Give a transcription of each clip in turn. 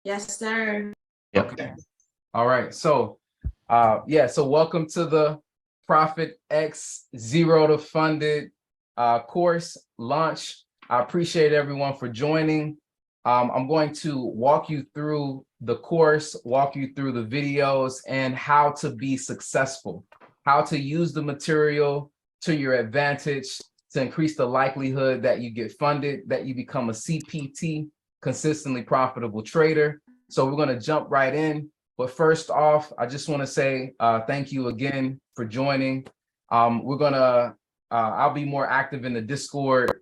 Yes, sir. Yep. Okay. All right. So welcome to the Profit X Zero to Funded course launch. I appreciate everyone for joining. I'm going to walk you through the course, walk you through the videos, and how to be successful, how to use the material to your advantage to increase the likelihood that you get funded, that you become a CPT, consistently profitable trader. So we're going to jump right in. But first off, I just want to say thank you again for joining. I'll be more active in the Discord.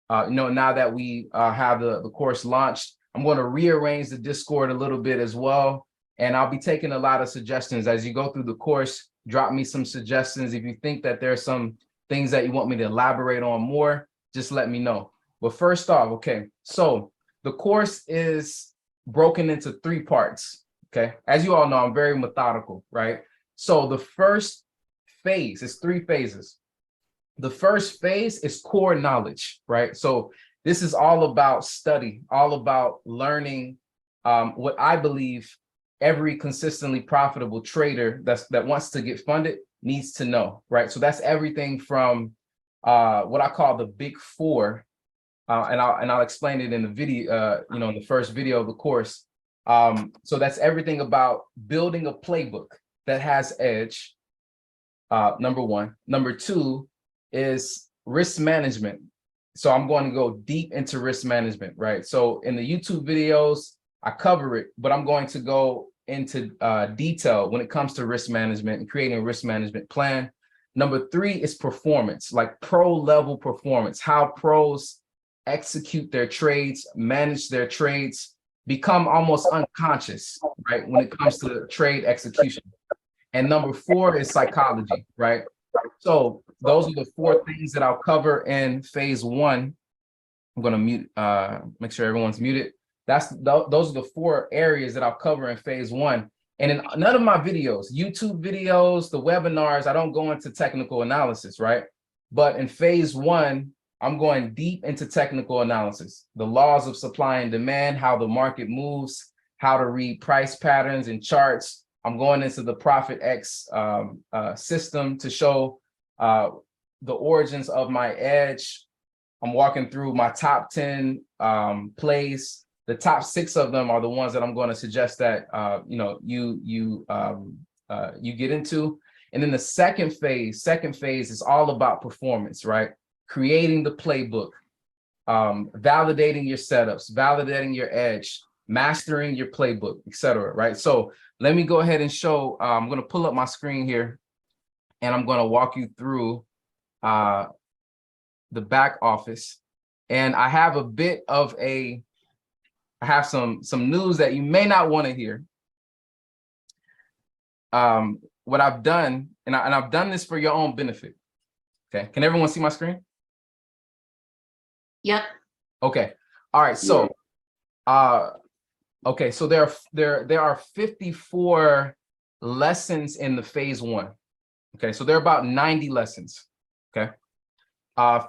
Now that we have the course launched, I'm going to rearrange the Discord a little bit as well. And I'll be taking a lot of suggestions as you go through the course. Drop me some suggestions. If you think that there's some things that you want me to elaborate on more, just let me know. But first off, okay, so the course is broken into 3 parts. Okay, as you all know, I'm very methodical, right? So the first phase is 3 phases. The first phase is core knowledge, right? So this is all about study, all about learning what I believe every consistently profitable trader that wants to get funded needs to know, right? So that's everything from what I call the big 4, and I'll explain it in the video, in the first video of the course. So that's everything about building a playbook that has edge, number 1. Number 2 is risk management. So I'm going to go deep into risk management, right? So in the YouTube videos, I cover it, but I'm going to go into detail when it comes to risk management and creating a risk management plan. Number 3 is performance, like pro level performance, how pros execute their trades, manage their trades, become almost unconscious, right, when it comes to trade execution. And number 4 is psychology, right? So those are the 4 things that I'll cover in phase 1. I'm going to mute, make sure everyone's muted. Those are the 4 areas that I'll cover in phase 1. And in none of my videos, YouTube videos, the webinars, I don't go into technical analysis, right? But in phase 1, I'm going deep into technical analysis, the laws of supply and demand, how the market moves, how to read price patterns and charts. I'm going into the Profit X system to show the origins of my edge. I'm walking through my top 10 plays. The top 6 of them are the ones that I'm going to suggest that you get into. And then the second phase is all about performance, right? Creating the playbook, validating your setups, validating your edge, mastering your playbook, etc. Right? So let me go ahead and show. I'm going to pull up my screen here, and I'm going to walk you through the back office. And I have a bit of I have some news that you may not want to hear. What I've done, and I've done this for your own benefit. Okay, can everyone see my screen? Yep. Okay. All right. So, okay. So there are 54 lessons in the phase 1. Okay. So there are about 90 lessons. Okay.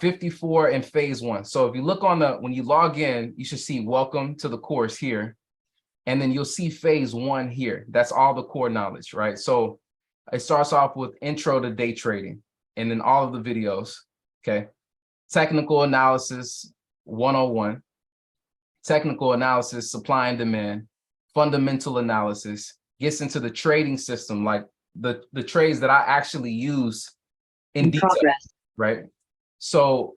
54 in phase 1. So if you look when you log in, you should see welcome to the course here. And then you'll see phase 1 here. That's all the core knowledge, right? So it starts off with intro to day trading and then all of the videos. Okay. Technical analysis 101, technical analysis, supply and demand, fundamental analysis, gets into the trading system, like the trades that I actually use in detail, right? So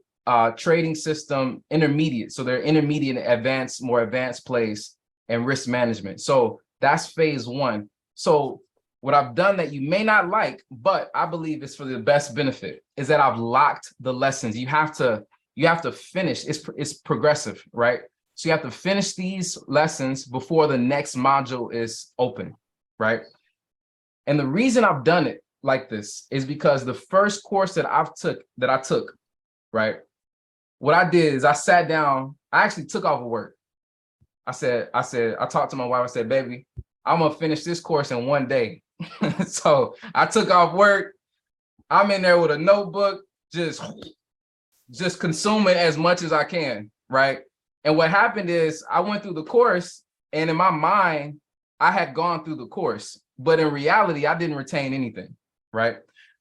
trading system intermediate. So they're intermediate, advanced, more advanced plays, and risk management. So that's phase 1. So what I've done that you may not like, but I believe it's for the best benefit, is that I've locked the lessons. You have to finish. It's progressive, right? So you have to finish these lessons before the next module is open, right? And the reason I've done it like this is because the first course that I took, right? What I did is I sat down. I actually took off of work. I talked to my wife. I said, baby, I'm gonna finish this course in 1 day. So I took off work. I'm in there with a notebook, just consuming as much as I can, right? And what happened is I went through the course And in my mind, I had gone through the course, but in reality, I didn't retain anything, right?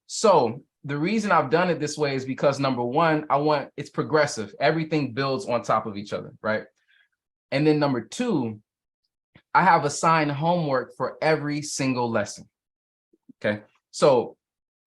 So the reason I've done it this way is because number one, it's progressive. Everything builds on top of each other, right? And then number two, I have assigned homework for every single lesson. Okay. So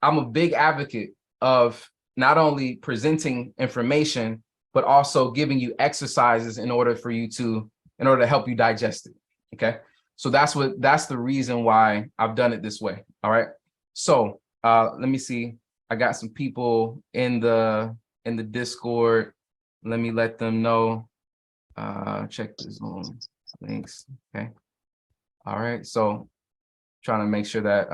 I'm a big advocate of not only presenting information, but also giving you exercises in order to help you digest it. Okay. So that's the reason why I've done it this way. All right. So let me see. I got some people in the Discord. Let me let them know. Check the Zoom links. Okay. All right. So trying to make sure that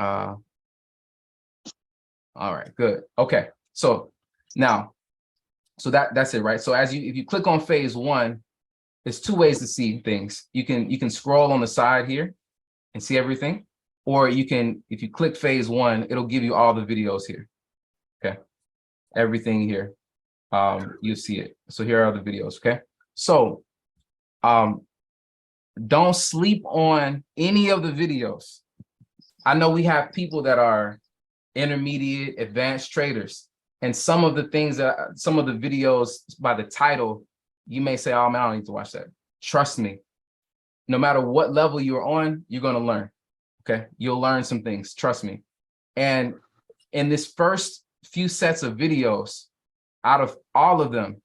all right, good. Okay. So now, so that's it, right? So if you click on phase one, there's two ways to see things. You can scroll on the side here and see everything, or you can, if you click phase one, it'll give you all the videos here. Okay. Everything here. You see it. So here are the videos. Okay. So don't sleep on any of the videos. I know we have people that are intermediate, advanced traders, and some of the videos by the title, you may say, oh man, I don't need to watch that. Trust me, no matter what level you're on, you're going to learn. Okay. You'll learn some things. Trust me. And in this first few sets of videos, out of all of them,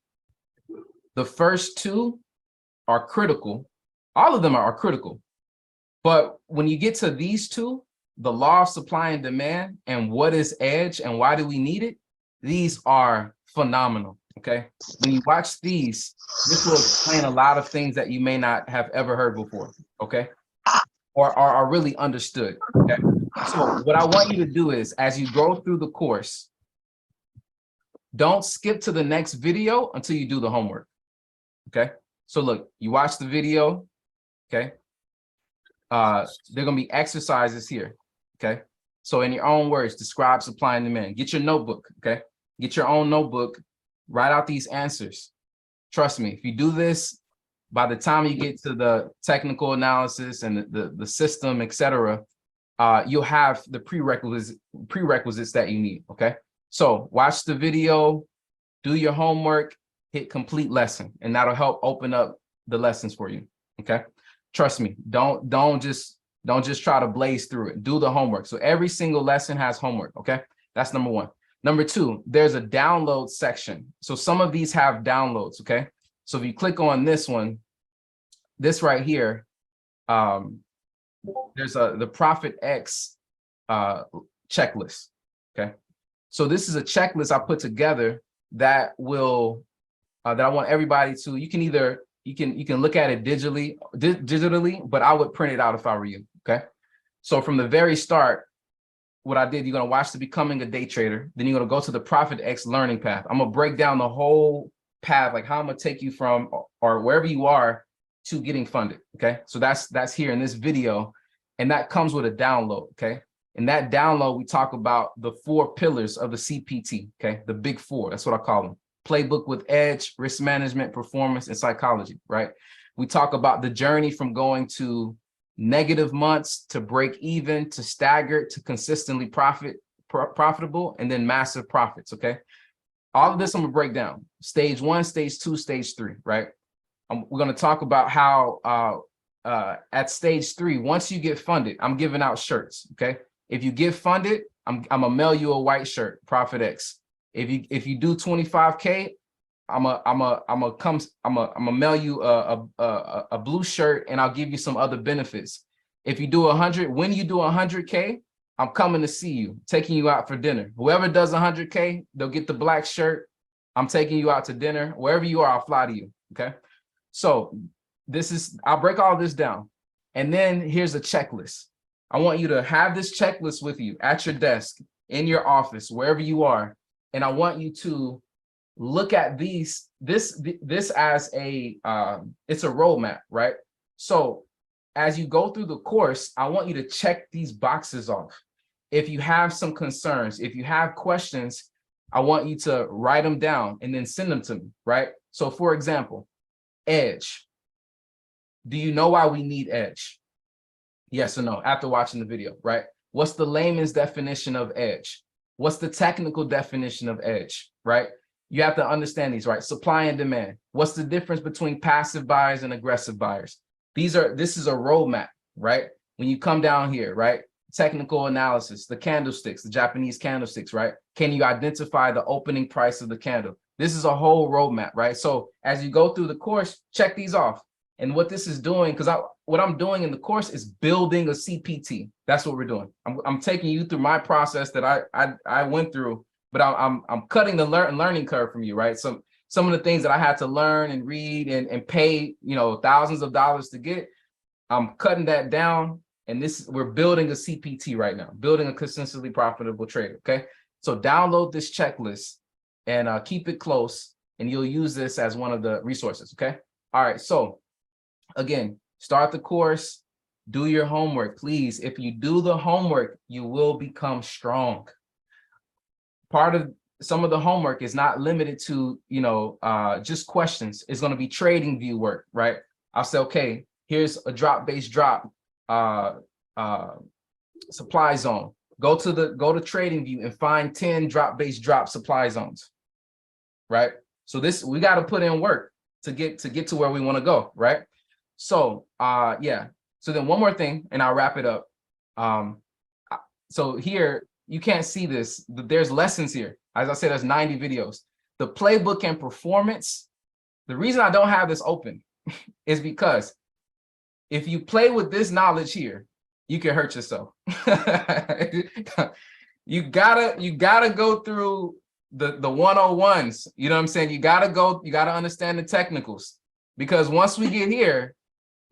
the first two are critical. All of them are critical. But when you get to these two, the law of supply and demand and what is edge and why do we need it, these are phenomenal. Okay. When you watch these, this will explain a lot of things that you may not have ever heard before. Okay. Or are really understood. Okay. So what I want you to do is, as you go through the course, don't skip to the next video until you do the homework. Okay. So look, you watch the video. Okay. There are going to be exercises here. Okay. So in your own words, describe supply and demand. Get your notebook. Okay. Get your own notebook. Write out these answers. Trust me, if you do this, by the time you get to the technical analysis and the system, etc., you'll have the prerequisites that you need. Okay. So watch the video, do your homework, hit complete lesson, and that'll help open up the lessons for you. Okay. Trust me, don't just try to blaze through it. Do the homework. So every single lesson has homework. Okay. That's number one. Number two, there's a download section. So some of these have downloads. Okay. So if you click on this one, this right here, there's the Profit X checklist. Okay. So this is a checklist I put together that will that I want everybody to. You can either you can look at it digitally, but I would print it out if I were you. Okay. So from the very start, what I did, you're going to watch the Becoming a Day Trader. Then you're going to go to the Profit X learning path. I'm going to break down the whole path, like how I'm going to take you from or wherever you are to getting funded. Okay. So that's here in this video. And that comes with a download. Okay. In that download, we talk about the 4 pillars of the CPT. Okay. The big 4. That's what I call them. Playbook with edge, risk management, performance, and psychology. Right. We talk about the journey from going to negative months to break even, to staggered, to consistently profitable, and then massive profits. Okay. All of this I'm gonna break down. Stage 1, stage 2, stage 3, right? We're gonna talk about how at stage 3, once you get funded, I'm giving out shirts. Okay. If you get funded, I'm gonna mail you a white shirt, Profit X. If you do 25K, I'm gonna mail you a blue shirt, and I'll give you some other benefits. If you do 100, when you do 100K, I'm coming to see you, taking you out for dinner. Whoever does 100K, they'll get the black shirt. I'm taking you out to dinner. Wherever you are, I'll fly to you. Okay. So I'll break all this down. And then here's a checklist. I want you to have this checklist with you at your desk, in your office, wherever you are. And I want you to look at this as it's a roadmap, right? So as you go through the course, I want you to check these boxes off. If you have some concerns, if you have questions, I want you to write them down and then send them to me, right? So for example, edge. Do you know why we need edge? Yes or no, after watching the video, right? What's the layman's definition of edge? What's the technical definition of edge, right? You have to understand these, right? Supply and demand. What's the difference between passive buyers and aggressive buyers? This is a roadmap, right? When you come down here, right? Technical analysis, the candlesticks, the Japanese candlesticks, right? Can you identify the opening price of the candle? This is a whole roadmap, right? So as you go through the course, check these off. And what this is doing, because what I'm doing in the course is building a CPT. That's what we're doing. I'm taking you through my process that I went through, but I'm cutting the learning curve from you, right? Some of the things that I had to learn and read and pay, thousands of dollars to get, I'm cutting that down. And we're building a CPT right now, building a consistently profitable trader. Okay, so download this checklist and keep it close, and you'll use this as one of the resources. Okay, all right. So again, start the course, do your homework, please. If you do the homework, you will become strong. Part of some of the homework is not limited to just questions. It's going to be trading view work, right? I'll say, okay, here's a drop-based drop. Supply zone. Go to trading view and find 10 drop-based drop supply zones, right? So we got to put in work to get to where we want to go, right? So yeah. So then one more thing, and I'll wrap it up. So here you can't see this. There's lessons here. As I said, there's 90 videos. The playbook and performance. The reason I don't have this open is because if you play with this knowledge here, you can hurt yourself. you gotta go through the 101s. You know what I'm saying? You gotta understand the technicals, because once we get here,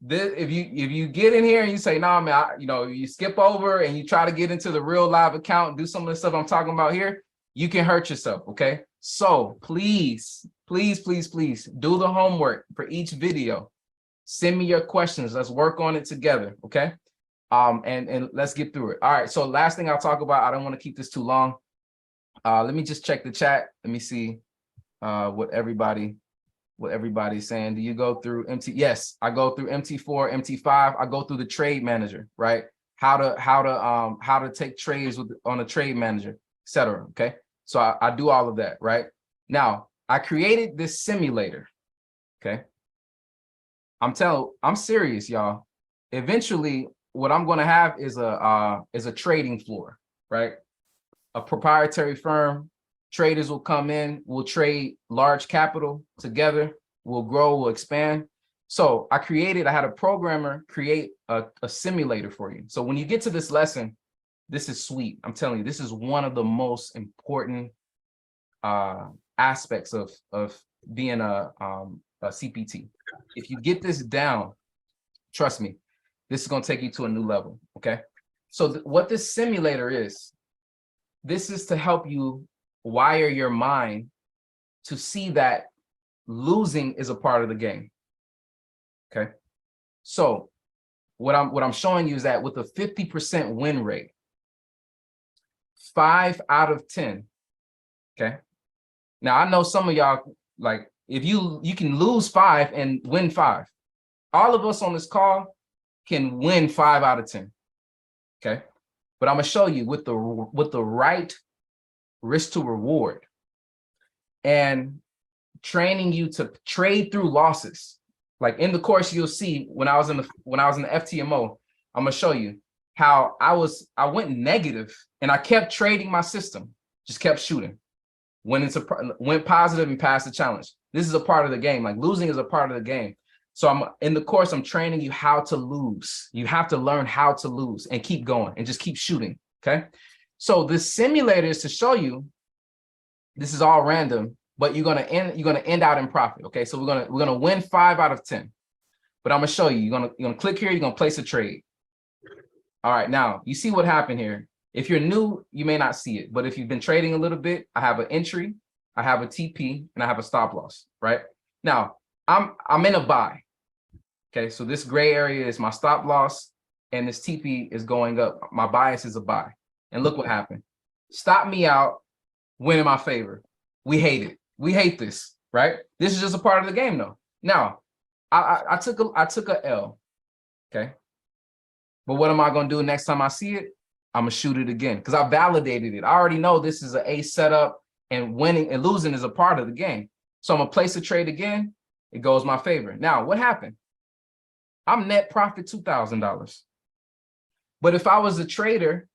if you get in here and you say, nah, man, you skip over and you try to get into the real live account and do some of the stuff I'm talking about here, you can hurt yourself. Okay, so please do the homework for each video. Send me your questions. Let's work on it together. Okay. And let's get through it. All right. So last thing I'll talk about, I don't want to keep this too long. Let me just check the chat. Let me see what everybody's saying. Do you go through MT? Yes, I go through MT4, MT5. I go through the trade manager, right? How to take trades on a trade manager, etc. Okay. So I do all of that, right? Now I created this simulator. Okay. I'm serious, y'all. Eventually, what I'm going to have is a trading floor, right? A proprietary firm. Traders will come in, we'll trade large capital together, we'll grow, we'll expand. So I had a programmer create a simulator for you. So when you get to this lesson, this is sweet. I'm telling you, this is one of the most important aspects of being a CPT. If you get this down, trust me, this is going to take you to a new level. Okay. So what this simulator is, this is to help you wire your mind to see that losing is a part of the game. Okay. So what I'm showing you is that with a 50% win rate, 5 out of 10. Okay. Now I know some of y'all, like, if you can lose 5 and win 5. All of us on this call can win 5 out of 10. Okay. But I'm gonna show you with the right risk to reward and training you to trade through losses. Like in the course, you'll see when I was in the FTMO, I'm gonna show you how I went negative and I kept trading my system, just kept shooting. Went positive and passed the challenge. This is a part of the game. Like losing is a part of the game. So I'm in the course, I'm training you how to lose. You have to learn how to lose and keep going and just keep shooting. Okay. So this simulator is to show you, this is all random, but you're gonna end out in profit. Okay. So we're gonna win 5 out of 10. But I'm gonna show you. You're gonna click here, you're gonna place a trade. All right, now you see what happened here. If you're new, you may not see it, but if you've been trading a little bit, I have an entry, I have a TP, and I have a stop loss, right? Now, I'm in a buy. Okay, so this gray area is my stop loss, and this TP is going up. My bias is a buy. And look what happened. Stop me out, win in my favor. We hate it. We hate this, right? This is just a part of the game, though. Now, I took a L. Okay. But what am I gonna do next time I see it? I'm gonna shoot it again because I validated it. I already know this is an A setup, and winning and losing is a part of the game. So I'm gonna place a trade again. It goes my favor. Now, what happened? I'm net profit $2,000. But if I was a trader,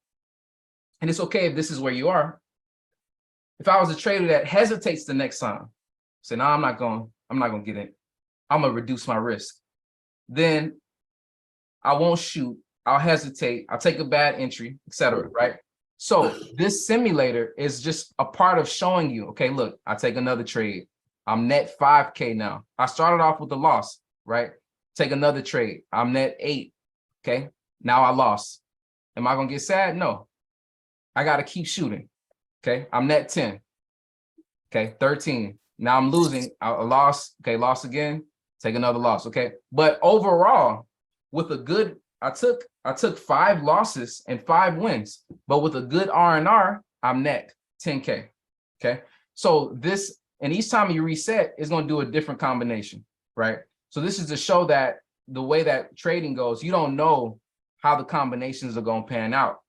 and it's okay if this is where you are, if I was a trader that hesitates the next time, say, no, I'm not gonna get it. I'm gonna reduce my risk. Then I won't shoot. I'll hesitate. I'll take a bad entry, etc. Right? So this simulator is just a part of showing you, okay, look, I take another trade. I'm net 5K now. I started off with a loss, right? Take another trade. I'm net 8. Okay. Now I lost. Am I gonna get sad? No. I gotta keep shooting. Okay. I'm net 10. Okay, 13. Now I'm losing. I lost. Okay, lost again. Take another loss. Okay. But overall, with a good, I took 5 losses and 5 wins, but with a good R&R, I'm net 10K. Okay. So this, and each time you reset, is going to do a different combination, right? So this is to show that the way that trading goes, you don't know how the combinations are going to pan out,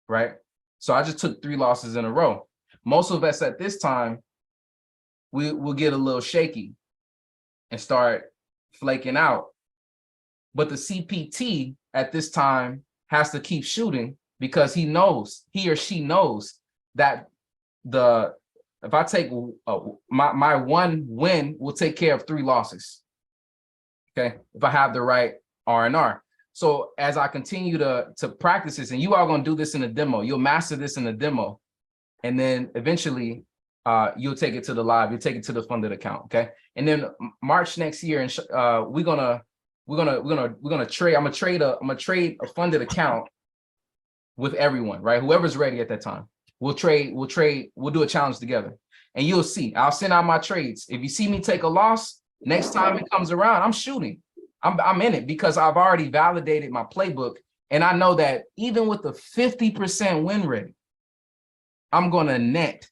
right? So I just took 3 losses in a row. Most of us at this time, we'll get a little shaky and start flaking out. But the CPT at this time has to keep shooting because he or she knows that if I take my 1 win will take care of 3 losses. Okay, if I have the right R&R. So as I continue to practice this, and you are going to do this in a demo, you'll master this in a demo, and then eventually you'll take it to the live, you'll take it to the funded account. Okay, and then March next year, and we're gonna trade. I'm gonna trade a funded account with everyone, right? Whoever's ready at that time. We'll do a challenge together, and you'll see. I'll send out my trades. If you see me take a loss, next time it comes around, I'm shooting. I'm in it because I've already validated my playbook, and I know that even with the 50% win rate, I'm gonna net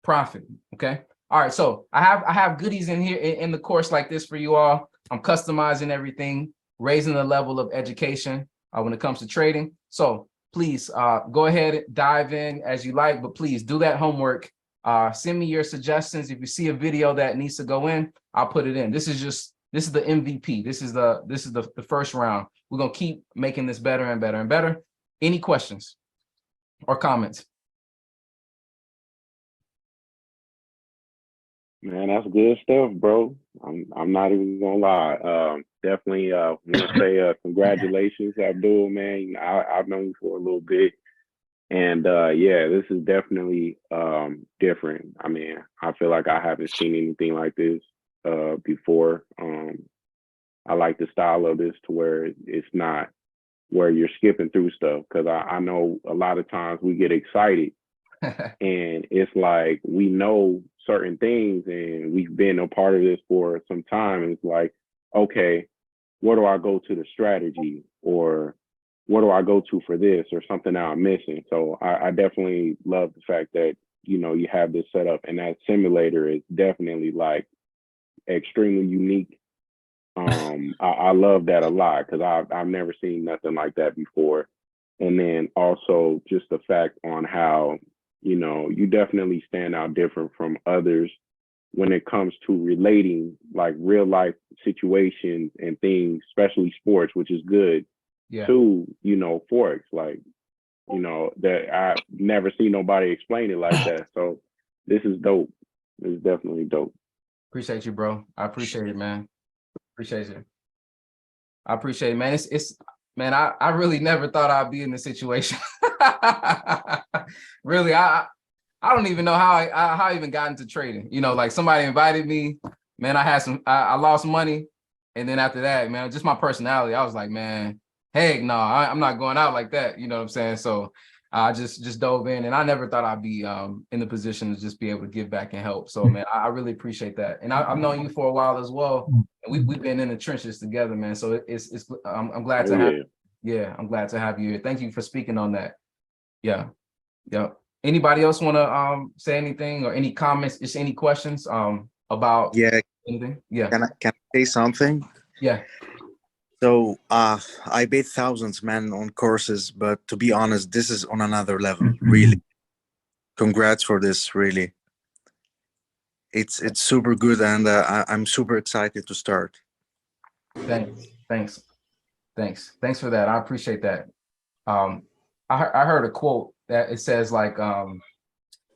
profit. Okay. All right. So I have goodies in here in the course like this for you all. I'm customizing everything, raising the level of education when it comes to trading. So please go ahead, dive in as you like, but please do that homework. Send me your suggestions. If you see a video that needs to go in, I'll put it in. This is the MVP. This is the first round. We're gonna keep making this better and better and better. Any questions or comments? Man, that's good stuff, bro. I'm not even gonna lie. Definitely want to say congratulations, Abdul, man. You know, I've known you for a little bit. And yeah, this is definitely different. I mean, I feel like I haven't seen anything like this before. I like the style of this to where it's not where you're skipping through stuff, because I know a lot of times we get excited and it's like we know certain things and we've been a part of this for some time. And it's like, okay, where do I go to the strategy, or what do I go to for this, or something that I'm missing? So I definitely love the fact that, you know, you have this set up, and that simulator is definitely like extremely unique. I love that a lot because I've never seen nothing like that before. And then also just the fact on how, you know, you definitely stand out different from others when it comes to relating like real life situations and things, especially sports, which is good, Yeah. to, you know, Forex. Like, you know, that I've never seen nobody explain it like that. So this is dope. It's definitely dope. Appreciate you, bro. I appreciate it, man. Appreciate you. I appreciate it, man. It's man, I really never thought I'd be in this situation. Really, I don't even know how I even got into trading. You know, like somebody invited me, man. I lost money, and then after that, man, just my personality, I was like, man, heck no, I'm not going out like that. You know what I'm saying? So I just dove in, and I never thought I'd be in the position to just be able to give back and help. So man, I really appreciate that, and I've known you for a while as well. And we've been in the trenches together, man. So I'm glad to have. Yeah, I'm glad to have you here. Thank you for speaking on that. Yeah. Yeah. Anybody else want to say anything or any comments, just any questions about Yeah, anything? Yeah. can I say something? Yeah. So I paid thousands, man, on courses, but to be honest, this is on another level. Really, congrats for this. Really, it's super good, and I'm super excited to start. Thanks for that. I appreciate that. I heard a quote that it says like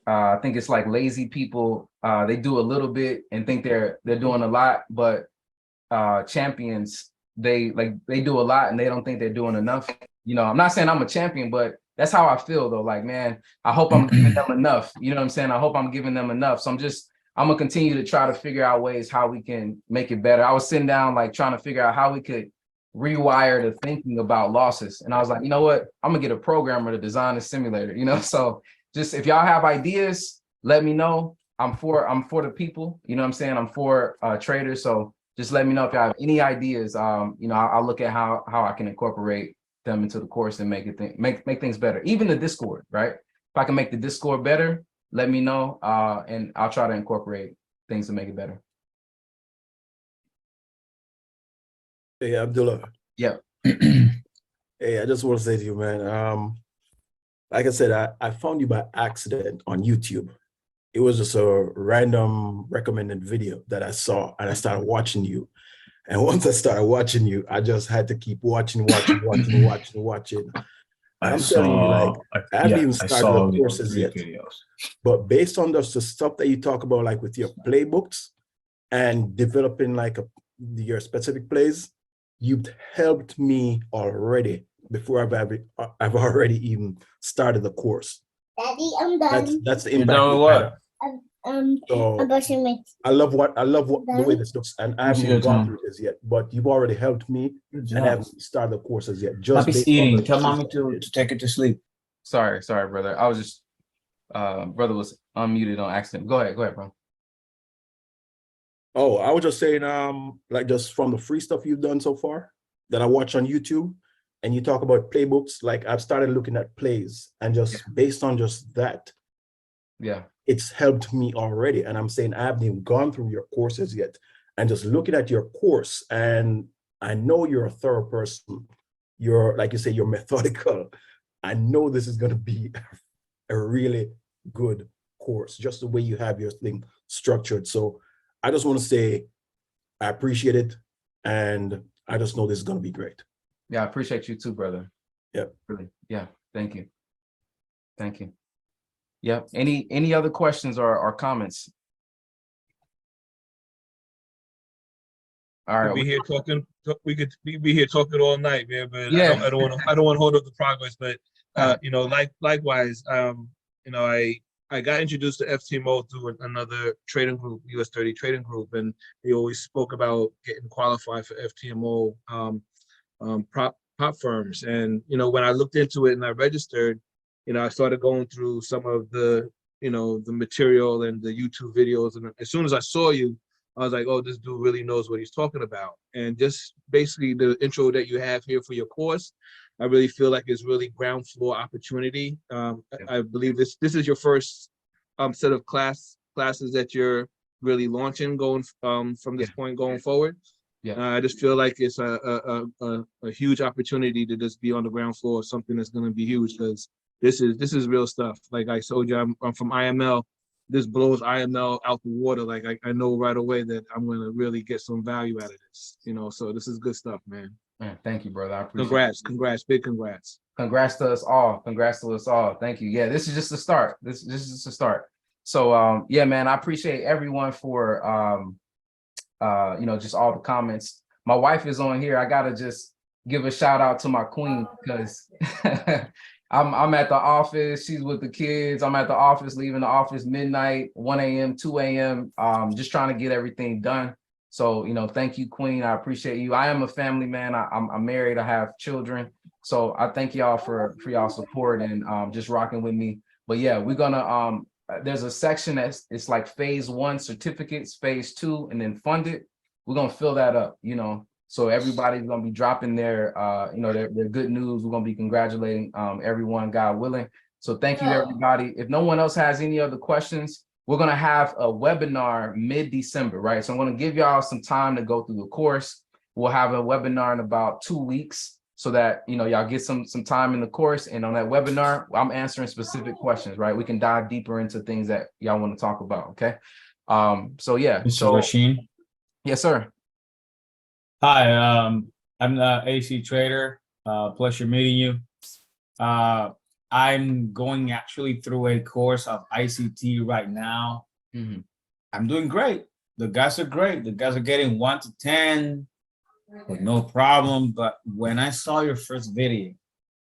I think it's like lazy people, they do a little bit and think they're doing a lot, but champions, they do a lot and they don't think they're doing enough. You know, I'm not saying I'm a champion, but that's how I feel though. Like, man, I hope I'm giving them enough. You know what I'm saying? I hope I'm giving them enough. So I'm gonna continue to try to figure out ways how we can make it better. I was sitting down like trying to figure out how we could rewire the thinking about losses. And I was like, you know what? I'm gonna get a programmer to design a simulator, you know? So just if y'all have ideas, let me know. I'm for the people, you know what I'm saying? I'm for traders. So just let me know if you have any ideas. You know, I'll look at how I can incorporate them into the course and make things better. Even the Discord, right? If I can make the Discord better, let me know, and I'll try to incorporate things to make it better. Hey, Abdullah. Yeah. Hey, I just want to say to you, man, like I said, I found you by accident on YouTube. It was just a random recommended video that I saw, and I started watching you. And once I started watching you, I just had to keep watching. I'm telling you, like, I haven't even started the courses yet. But based on the stuff that you talk about, like with your playbooks and developing like your specific plays, you've helped me already before I've already even started the course. Daddy, I'm done. That's the impact. You know what? So, I'm brushing my teeth. I love the way this looks, and I haven't even gone through this yet. But you've already helped me, and I haven't started the courses yet. Just Stop eating. Tell mommy to take it to sleep. Sorry, brother. I was just brother was unmuted on accident. Go ahead, bro. Oh, I was just saying, like just from the free stuff you've done so far that I watch on YouTube, and you talk about playbooks, like I've started looking at plays, and just based on just that, yeah, it's helped me already. And I'm saying I haven't even gone through your courses yet, and just looking at your course, and I know you're a thorough person. You're, like you say, you're methodical. I know this is going to be a really good course, just the way you have your thing structured. So I just want to say I appreciate it, and I just know this is going to be great. Yeah, I appreciate you too, brother. Yeah, really. Yeah, thank you. Yeah. Any other questions or comments? All right, we here talking. We could be here talking all night, man. But yeah, I don't want to hold up the progress. But you know, likewise, you know, I got introduced to FTMO through another trading group, US 30 trading group, and they always spoke about getting qualified for FTMO prop firms. And you know, when I looked into it and I registered, you know, I started going through some of the, you know, the material and the YouTube videos, and as soon as I saw you, I was like, oh, this dude really knows what he's talking about. And just basically the intro that you have here for your course, I really feel like it's really ground floor opportunity. I believe this is your first set of classes that you're really launching going from this point going forward. Yeah, I just feel like it's a huge opportunity to just be on the ground floor of something that's going to be huge, because this is real stuff. Like I told you, I'm from IML. This blows IML out the water. Like I know right away that I'm going to really get some value out of this, you know, so this is good stuff, man. Man, thank you, brother. I appreciate congrats, big congrats. Congrats to us all. Thank you. Yeah, this is just the start. This is just a start. So yeah, man, I appreciate everyone for you know, just all the comments. My wife is on here. I gotta just give a shout out to my queen, because I'm at the office, she's with the kids. I'm at the office, leaving the office midnight, 1 a.m., 2 a.m., just trying to get everything done. So, you know, thank you, Queen. I appreciate you. I am a family man. I'm married. I have children. So I thank y'all for y'all support and just rocking with me. But yeah, we're gonna there's a section it's like phase 1 certificates, phase 2, and then funded. We're gonna fill that up, you know. So everybody's gonna be dropping their you know, their good news. We're gonna be congratulating everyone, God willing. So thank you, everybody. If no one else has any other questions, we're gonna have a webinar mid-December, right? So I'm gonna give y'all some time to go through the course. We'll have a webinar in about 2 weeks so that, you know, y'all get some time in the course. And on that webinar, I'm answering specific questions, right? We can dive deeper into things that y'all want to talk about. Okay. So yeah. Mr. So Rasheen. yes, sir. Hi, I'm the AC trader. Pleasure meeting you. I'm going actually through a course of ICT right now. Mhm. I'm doing great. The guys are great. The guys are getting 1 to 10 with no problem. But when I saw your first video,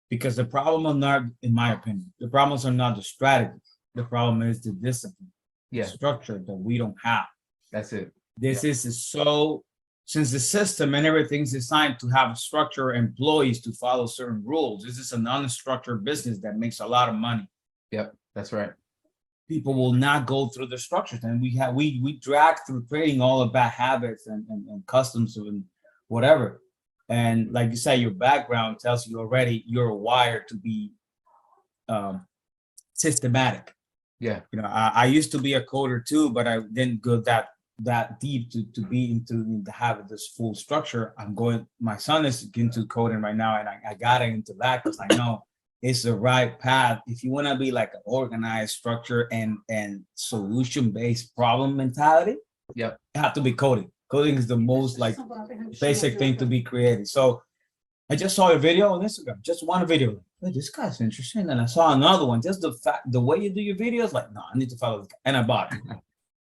because the problem are not, in my opinion, the problems are not the strategy. The problem is the discipline, the Yeah, structure that we don't have. that's it. This is so, since the system and everything's designed to have structure, employees to follow certain rules. This is a non-structured business that makes a lot of money. Yep, that's right. People will not go through the structures, and we drag through trading all the bad habits and customs and whatever. And like you say, your background tells you already you're wired to be systematic. Yeah, You know, I used to be a coder too, but I didn't go that deep to be into to have this full structure. My son is into coding right now, and I got into that because I know it's the right path. If you want to be like an organized structure and solution-based problem mentality, yep. you have to be coding. Coding is the most like basic thing to be created. So I just saw a video on Instagram, just one video. Hey, this guy's interesting. And I saw another one. Just the way you do your videos, like, no, I need to follow this guy. And I bought it.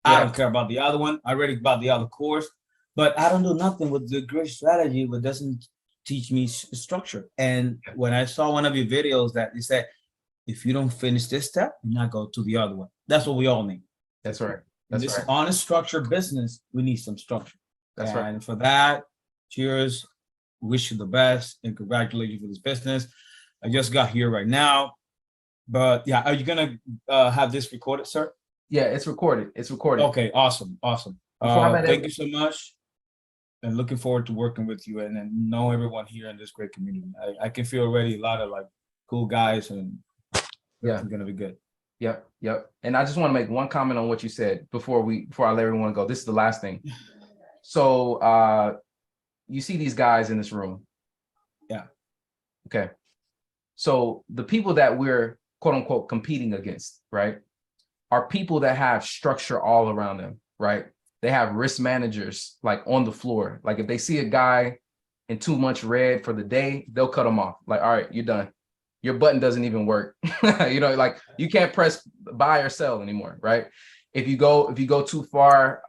I don't care about the other one. I already bought the other course, but I don't do nothing with the great strategy, but doesn't teach me structure. And when I saw one of your videos that you said, if you don't finish this step, you not go to the other one. That's what we all need. That's right. In That's this right. honest structured business, we need some structure. That's right. And for that, cheers. Wish you the best and congratulate you for this business. I just got here right now, but yeah, are you gonna have this recorded, sir? Yeah, it's recorded. It's recorded. Okay, awesome. Before I let Thank you so much, and looking forward to working with you and know everyone here in this great community. I can feel already a lot of like cool guys, and Yeah. it's gonna be good. Yep. And I just want to make one comment on what you said before I let everyone go. This is the last thing. So you see these guys in this room. Yeah. Okay. So the people that we're quote unquote competing against, right, are people that have structure all around them, right? They have risk managers like on the floor. Like if they see a guy in too much red for the day, they'll cut him off. Like, all right, you're done. Your button doesn't even work. You know, like you can't press buy or sell anymore, right? If you go too far,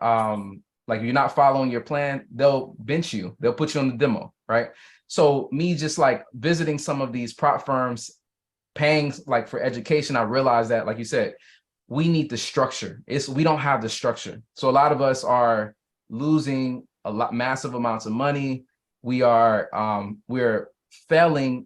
like you're not following your plan, they'll bench you. They'll put you on the demo, right? So me just like visiting some of these prop firms, paying like for education, I realized that, like you said, we need the structure. We don't have the structure. So a lot of us are losing massive amounts of money. We're failing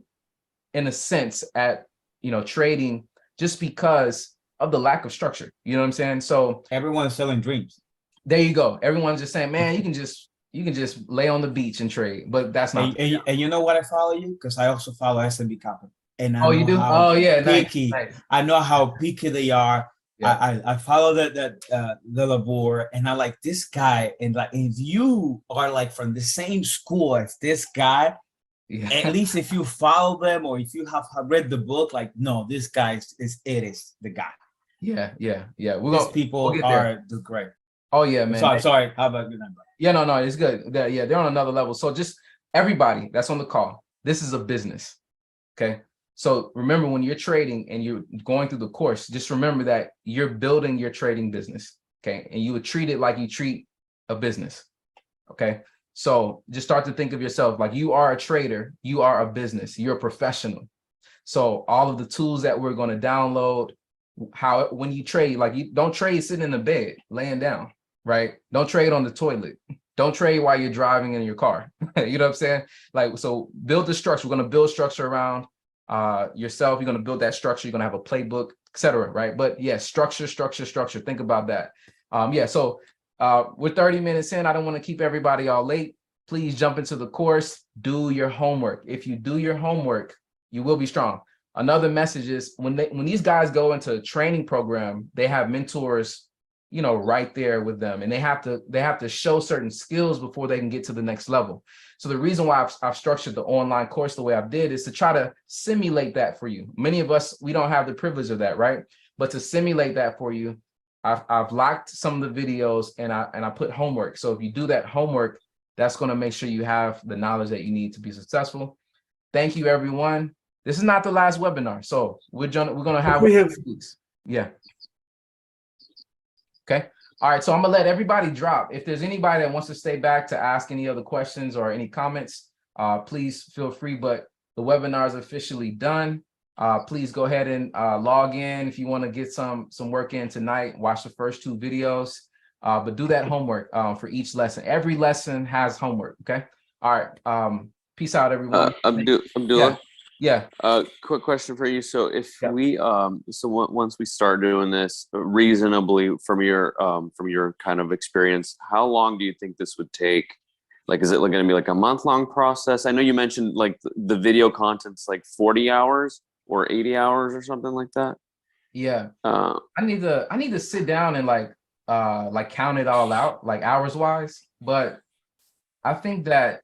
in a sense at, you know, trading just because of the lack of structure. You know what I'm saying? So Everyone is selling dreams. there you go. Everyone's just saying, man, you can just lay on the beach and trade, but that's not. And you know what I follow you? Because I also follow SMB Capital. And I Oh, you know do? how Oh, yeah. picky. Nice. I know how picky they are. Yeah. I follow the Labor, and I like this guy. And like, if you are like from the same school as this guy, Yeah. at least if you follow them or if you have read the book, like, no, this guy is the guy. Yeah. These people we'll get there. are the great. Oh yeah, man. Sorry. How about good night, bro? Yeah, no, it's good. They're on another level. So just everybody that's on the call, this is a business. Okay. So remember, when you're trading and you're going through the course, just remember that you're building your trading business. Okay. And you would treat it like you treat a business. Okay. So just start to think of yourself like you are a trader, you are a business, you're a professional. So all of the tools that we're going to download, when you trade, like you don't trade sitting in the bed, laying down, right? Don't trade on the toilet. Don't trade while you're driving in your car. You know what I'm saying? Like, so build the structure. We're going to build structure around yourself. You're going to build that structure. You're going to have a playbook, etc. Right? But yeah, structure. Think about that. So we're 30 minutes in. I don't want to keep everybody all late. Please jump into the course. Do your homework. If you do your homework, you will be strong. Another message is when these guys go into a training program, they have mentors, you know, right there with them, and they have to show certain skills before they can get to the next level. So the reason why I've structured the online course the way I've did is to try to simulate that for you. Many of us, we don't have the privilege of that, right? But to simulate that for you, I've locked some of the videos, and I put homework. So if you do that homework, that's going to make sure you have the knowledge that you need to be successful. Thank you, everyone. This is not the last webinar, so we're gonna have. Yeah. Okay. All right. So I'm gonna let everybody drop. If there's anybody that wants to stay back to ask any other questions or any comments, please feel free. But the webinar is officially done. Please go ahead and log in if you want to get some work in tonight. Watch the first 2 videos, but do that homework for each lesson. Every lesson has homework. Okay. All right. Peace out, everyone. Abdullah. Yeah. Quick question for you. So if Yeah. we once we start doing this reasonably from your kind of experience, how long do you think this would take? Like, is it going to be like a month-long process? I know you mentioned like the video content's like 40 hours or 80 hours or something like that. Yeah. I need to sit down and like count it all out, like hours wise. But I think that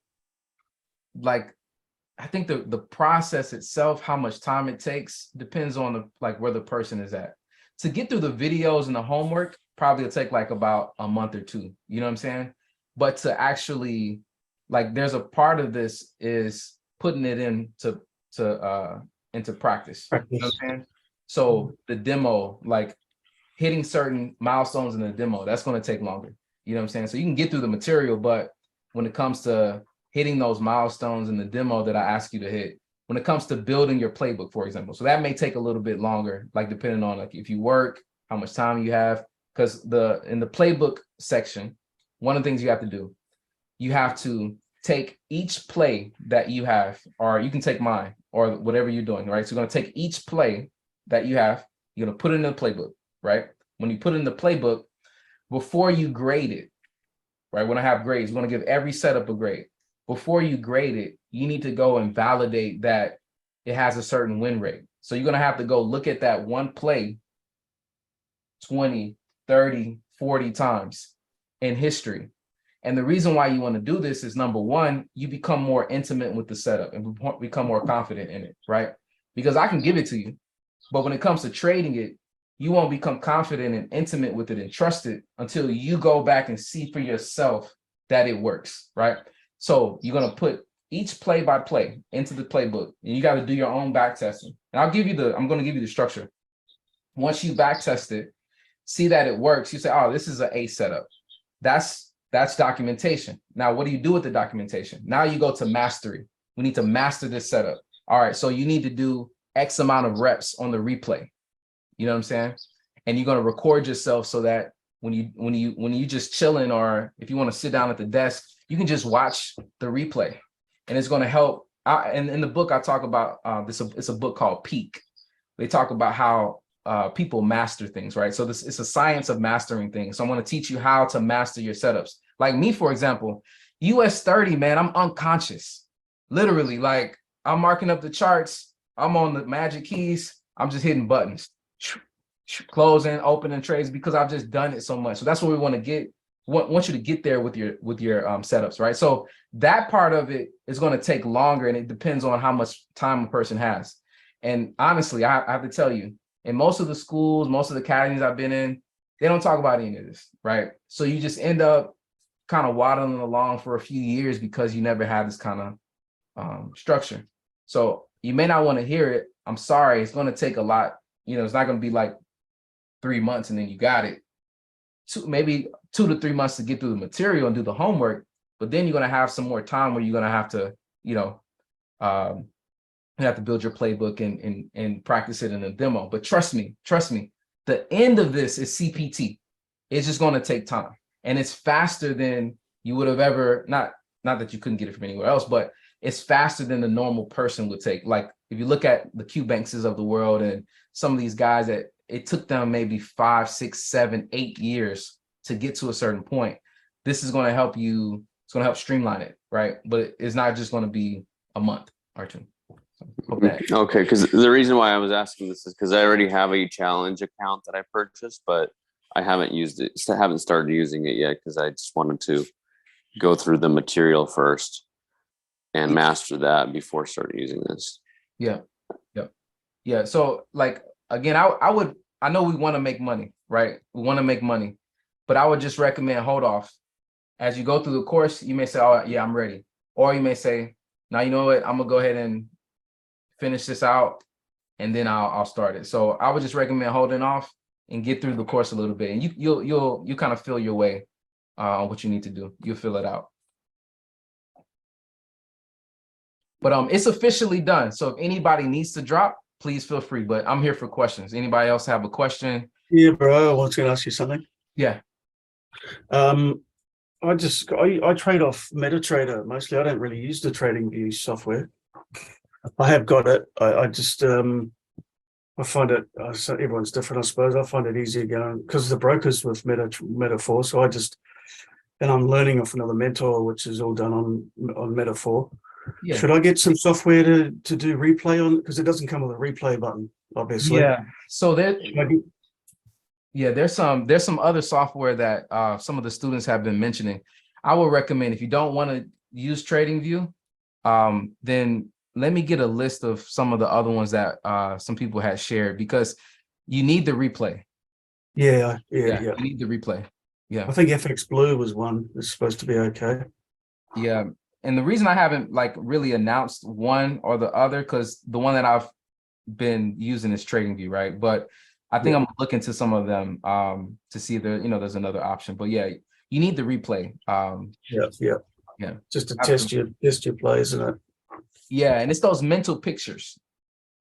the process itself, how much time it takes, depends on where the person is at. To get through the videos and the homework, probably will take like about a month or 2. You know what I'm saying? But to actually, there's a part of this is putting it into practice. You know what I'm saying? So the demo, hitting certain milestones in the demo, that's going to take longer. You know what I'm saying? So you can get through the material, but when it comes to hitting those milestones in the demo that I ask you to hit, when it comes to building your playbook, for example, so that may take a little bit longer, depending on if you work, how much time you have, because in the playbook section, one of the things you have to do, you have to take each play that you have, or you can take mine or whatever you're doing, right? So you're going to take each play that you have, you're going to put it in the playbook, right? When you put it in the playbook, before you grade it, right? When I have grades, we're going to give every setup a grade. Before you grade it, you need to go and validate that it has a certain win rate. So you're going to have to go look at that one play 20, 30, 40 times in history. And the reason why you want to do this is, number one, you become more intimate with the setup and become more confident in it, right? Because I can give it to you, but when it comes to trading it, you won't become confident and intimate with it and trust it until you go back and see for yourself that it works, right? So you're going to put each play by play into the playbook, and you got to do your own back testing. And I'm going to give you the structure. Once you back test it, see that it works, you say, oh, this is an A setup. That's documentation. Now, what do you do with the documentation? Now you go to mastery. We need to master this setup. All right, so you need to do X amount of reps on the replay. You know what I'm saying? And you're going to record yourself so that when you just chilling, or if you want to sit down at the desk, you can just watch the replay, and it's going to help. And in the book, I talk about it's a book called Peak. They talk about how people master things, right? So it's a science of mastering things. So I'm going to teach you how to master your setups. Like me, for example, US 30, man, I'm unconscious. Literally, I'm marking up the charts. I'm on the magic keys. I'm just hitting buttons, closing, opening trades, because I've just done it so much. So that's what we want to get. Want you to get there with your setups, right? So that part of it is going to take longer, and it depends on how much time a person has. And honestly, I have to tell you, in most of the schools, most of the academies I've been in, they don't talk about any of this, right? So you just end up kind of waddling along for a few years because you never had this kind of structure. So you may not want to hear it. I'm sorry, it's going to take a lot. It's not going to be like 3 months and then you got it. Maybe 2 to 3 months to get through the material and do the homework, but then you're going to have some more time where you're going to have to, you have to build your playbook and practice it in a demo. But trust me, the end of this is CPT. It's just going to take time, and it's faster than you would have ever, not that you couldn't get it from anywhere else, but it's faster than the normal person would take. Like if you look at the Q Bankses of the world and some of these guys that it took them maybe 5, 6, 7, 8 years to get to a certain point. This is going to help you. It's going to help streamline it, right? But it's not just going to be a month or 2. So, okay, because the reason why I was asking this is because I already have a challenge account that I purchased, but I haven't used it. I haven't started using it yet because I just wanted to go through the material first and master that before starting using this. Yeah. Yep. Yeah. So like, again, I know we want to make money, right? We want to make money, but I would just recommend hold off. As you go through the course, you may say, oh yeah, I'm ready. Or you may say, now, you know what, I'm gonna go ahead and finish this out and then I'll start it. So I would just recommend holding off and get through the course a little bit. And you'll kind of feel your way on what you need to do. You'll fill it out. But it's officially done. So if anybody needs to drop, please feel free. But I'm here for questions. Anybody else have a question? Yeah, bro, I was going to ask you something. Yeah. I trade off MetaTrader mostly. I don't really use the TradingView software. I have got it. I just I find it. So everyone's different, I suppose. I find it easier going because the brokers with Meta4. So I'm learning off another mentor, which is all done on Meta4. Yeah. Should I get some software to do replay on? Because it doesn't come with a replay button, obviously. Yeah. So there's some other software that some of the students have been mentioning. I would recommend, if you don't want to use TradingView, then let me get a list of some of the other ones that some people had shared, because you need the replay. Yeah. You need the replay. Yeah. I think FX Blue was one that's supposed to be okay. Yeah. And the reason I haven't like really announced one or the other, because the one that I've been using is TradingView, right? But I think I'm gonna look into some of them to see if there's another option. But yeah, you need the replay. Yeah. Just to test your plays, isn't it? Yeah, and it's those mental pictures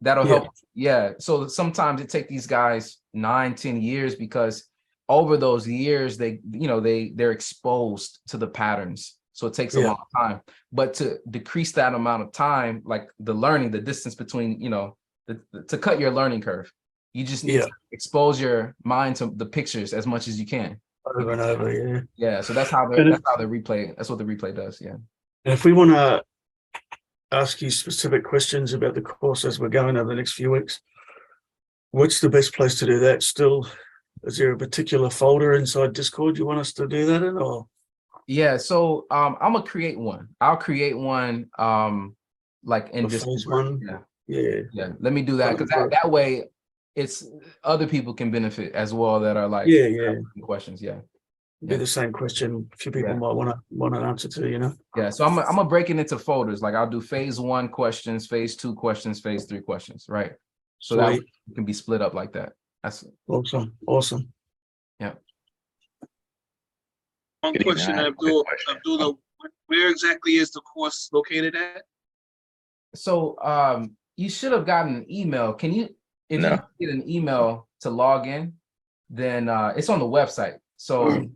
that'll help. Yeah. So sometimes it takes these guys 9-10 years, because over those years they're exposed to the patterns. So it takes a long time. But to decrease that amount of time, like the distance between, to cut your learning curve, you just need to expose your mind to the pictures as much as you can. Over and over, yeah. Yeah. So that's what the replay does. Yeah. And if we want to ask you specific questions about the course as we're going over the next few weeks, what's the best place to do that? Still, is there a particular folder inside Discord you want us to do that in, or? Yeah, so I'm gonna create one. I'll create one like in this one. Yeah. Let me do that, because that way it's other people can benefit as well that are like questions. Yeah. Be the same question a few people might want an answer to, Yeah. So I'm gonna break it into folders. Like I'll do phase 1 questions, phase 2 questions, phase 3 questions, right? So that it can be split up like that. That's awesome. Yeah. One question, Abdul, where exactly is the course located at? So you should have gotten an email. If you get an email to log in, then it's on the website. So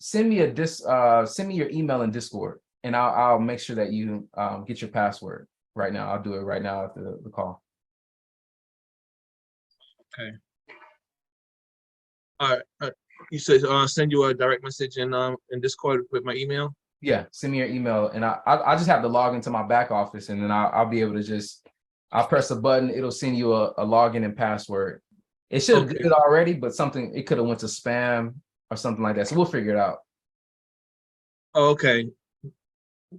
send me your email in Discord, and I'll make sure that you get your password right now. I'll do it right now after the call. Okay. All right. You said send you a direct message in Discord with my email? Yeah, send me your email, and I just have to log into my back office, and then I'll be able to I'll press a button. It'll send you a login and password. It should have did it already, but it could have went to spam or something like that. So we'll figure it out. Oh, okay.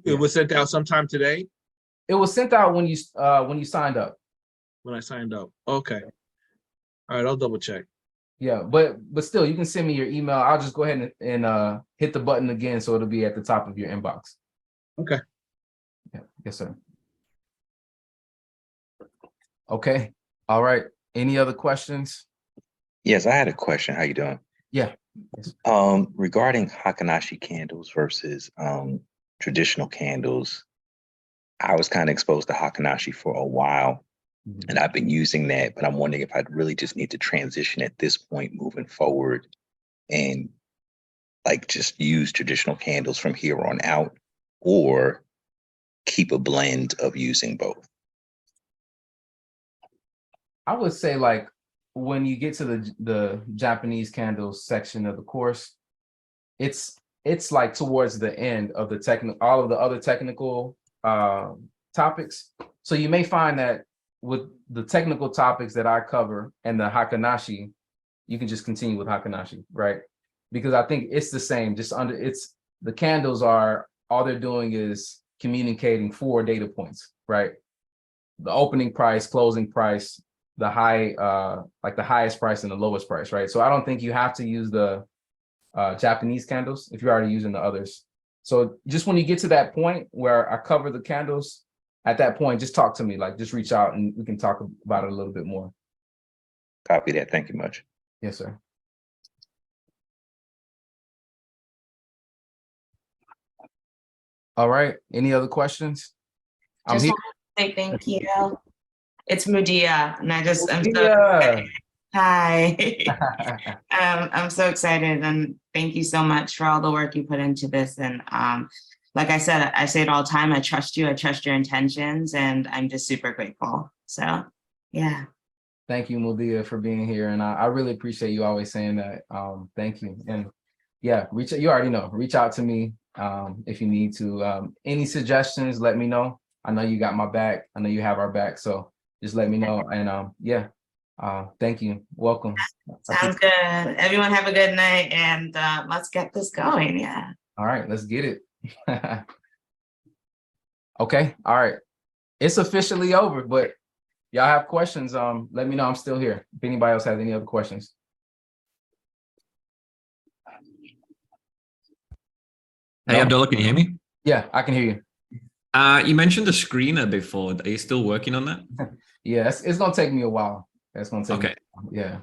It was sent out sometime today? It was sent out when you signed up. When I signed up. Okay. All right, I'll double check. Yeah, but still, you can send me your email. I'll just go ahead and hit the button again, so it'll be at the top of your inbox. Okay. Yeah. Yes, sir. Okay. All right. Any other questions? Yes, I had a question. How you doing? Yeah. Yes. Regarding Hakanashi candles versus traditional candles, I was kind of exposed to Hakanashi for a while. And I've been using that, but I'm wondering if I'd really just need to transition at this point moving forward and like just use traditional candles from here on out, or keep a blend of using both. I would say, like, when you get to the Japanese candles section of the course, it's like towards the end of all of the other technical topics. So you may find that with the technical topics that I cover and the Hakanashi, you can just continue with Hakanashi, right? Because I think it's the same, just under the candles are, all they're doing is communicating 4 data points, right? The opening price, closing price, the high, like the highest price and the lowest price, right? So I don't think you have to use the Japanese candles if you're already using the others. So just when you get to that point where I cover the candles, at that point, just talk to me, like just reach out and we can talk about it a little bit more. Copy that. Thank you much. Yes, sir. All right. Any other questions? I'm Just here. want to say thank you. It's Mudia, and I'm so Yeah. hi. I'm so excited, and thank you so much for all the work you put into this. And like I said, I say it all the time. I trust you. I trust your intentions, and I'm just super grateful. So, yeah. Thank you, Mudia, for being here, and I really appreciate you always saying that. Thank you, and yeah, you already know. Reach out to me if you need to. Any suggestions? Let me know. I know you got my back. I know you have our back. So just let me know. And yeah, thank you. Welcome. Sounds good. Everyone have a good night, and let's get this going. Yeah. All right, let's get it. Okay. All right. It's officially over, but y'all have questions. Let me know. I'm still here. If anybody else has any other questions. Hey, No? Abdullah, can you hear me? Yeah, I can hear you. You mentioned the screener before. Are you still working on that? Yeah, it's gonna take me a while. It's gonna take Okay. me, yeah.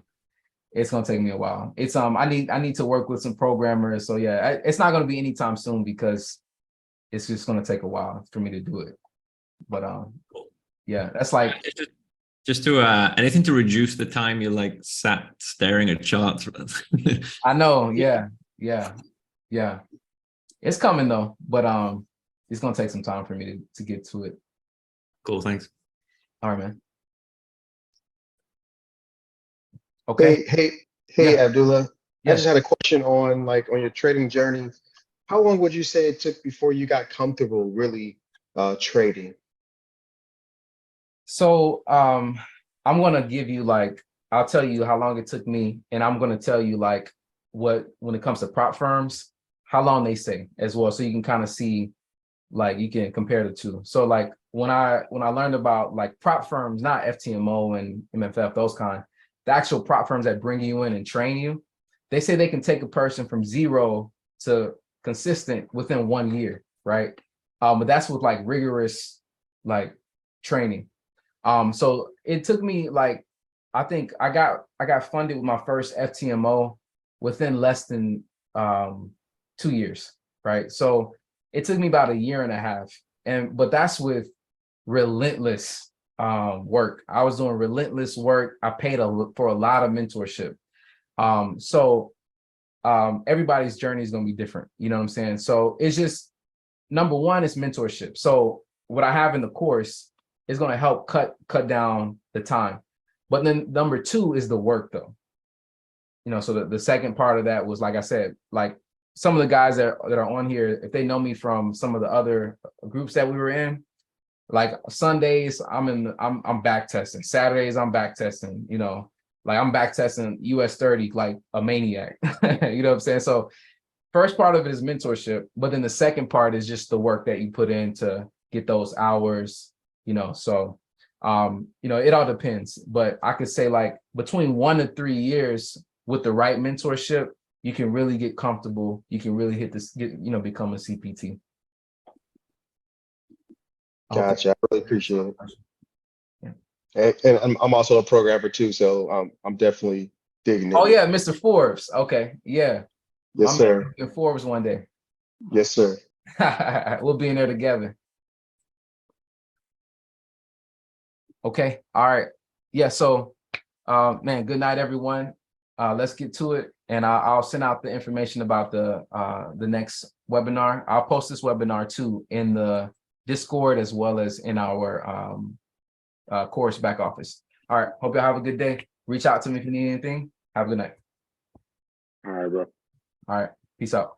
It's gonna take me a while. It's I need to work with some programmers. So yeah, it's not gonna be anytime soon because it's just gonna take a while for me to do it. But yeah, that's like Just to anything to reduce the time you're like sat staring at charts. I know, yeah. It's coming though, but it's gonna take some time for me to get to it. Cool, thanks. All right, man. Okay. Hey, Yeah. Abdullah. I Yes. just had a question on on your trading journey. How long would you say it took before you got comfortable really trading? So I'm gonna give you I'll tell you how long it took me, and I'm gonna tell you when it comes to prop firms, how long they say as well. So you can kind of see, you can compare the two. So when I learned about prop firms, not FTMO and MFF, those kind, the actual prop firms that bring you in and train you, they say they can take a person from 0 to consistent within 1 year, right? But that's with rigorous training. So it took me I think I got funded with my first FTMO within less than 2 years, right? So it took me about 1.5 years, but that's with relentless work. I was doing relentless work. I paid for a lot of mentorship. So everybody's journey is going to be different. You know what I'm saying? So it's just, number one is mentorship. So what I have in the course is going to help cut down the time. But then number two is the work though. So the second part of that was, like I said, some of the guys that are on here, if they know me from some of the other groups that we were in, Sundays, I'm back testing. Saturdays, I'm back testing, I'm back testing US 30 like a maniac. You know what I'm saying? So first part of it is mentorship, but then the second part is just the work that you put in to get those hours, so it all depends. But I could say between 1 to 3 years with the right mentorship, you can really get comfortable. You can really become a CPT. Gotcha. I really appreciate it. Yeah. And I'm also a programmer too, so I'm definitely digging it. Oh yeah, Mr. Forbes. Okay, yeah. Yes, sir. In Forbes one day. Yes, sir. We'll be in there together. Okay. All right. Yeah. So, man, good night, everyone. Let's get to it, and I'll send out the information about the next webinar. I'll post this webinar too in the Discord as well as in our course back office. All right. Hope y'all have a good day. Reach out to me if you need anything. Have a good night. All right, bro. All right. Peace out.